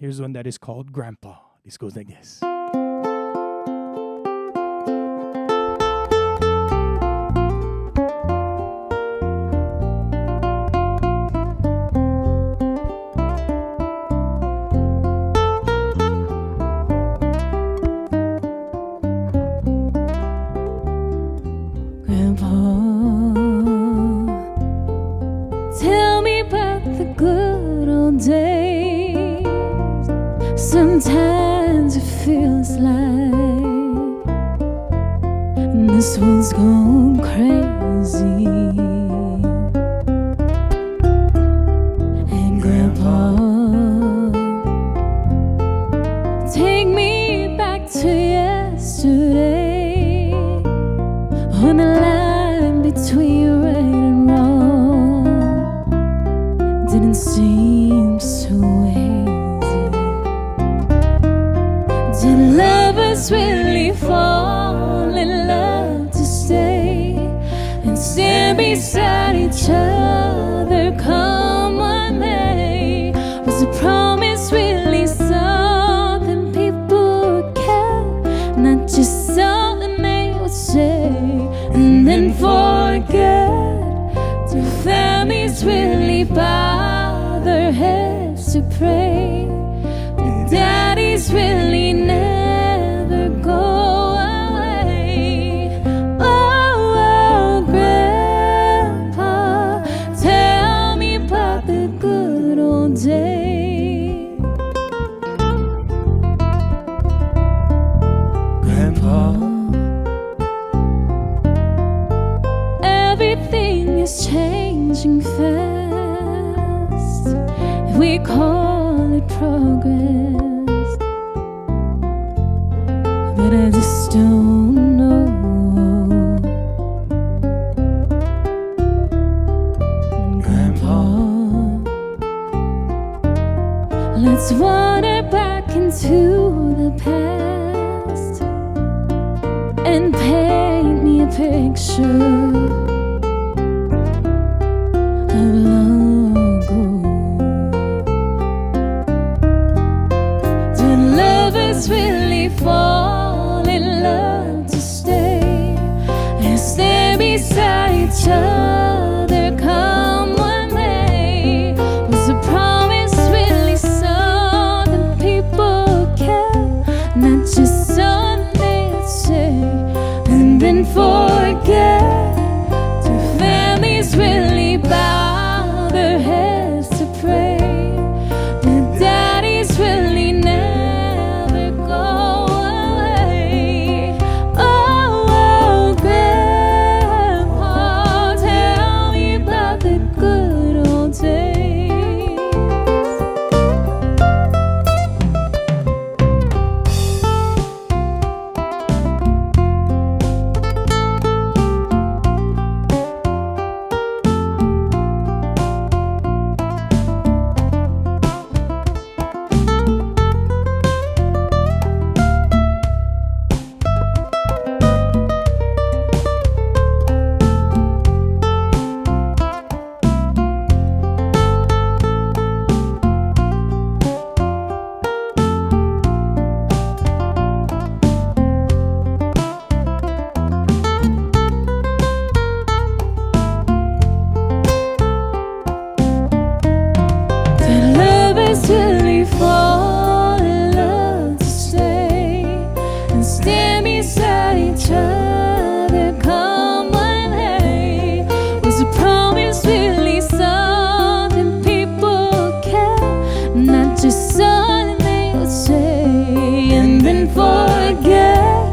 Here's one that is called Grandpa. This goes like this. Grandpa, tell me about the good old days. Sometimes it feels like this world's gone crazy. And Grandpa, take me back to yesterday, when the line between right and wrong didn't seem so easy. Did lovers really fall in love to stay and stand beside each other come one day? Was the promise really something people kept, not just something they would say and then forget? Do families really bow their heads to pray? Do daddies really never go away? Oh, Grandpa, tell me about the good old days. Grandpa, everything is changing fast. We call it progress, but I just don't know. Grandpa, let's wander back into the past and paint me a picture of long ago. Did lovers really fall in love to stay and stand beside each other come one day? Was the promise really something people kept, not just something they would say and then forget? Do families really bow their heads to pray? Do daddies really never go away? Oh, Grandpa, tell me about the good old days. Did lovers really fall in love to stay and stand beside each other come one day? Was the promise really something people kept, not just something they would say and then forget?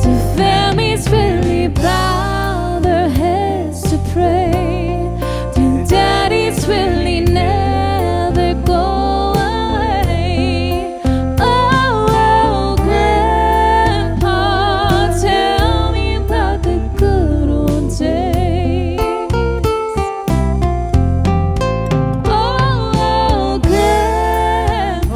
Do families really bow their heads to pray? Do daddies really never go away? Oh, Grandpa, tell me about the good old days. Oh, Grandpa,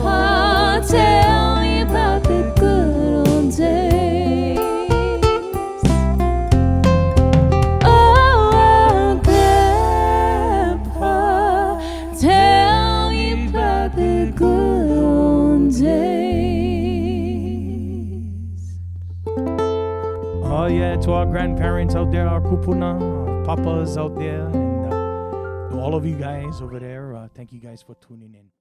Oh yeah, to our grandparents out there, our kupuna, our papas out there, and to all of you guys over there, thank you guys for tuning in.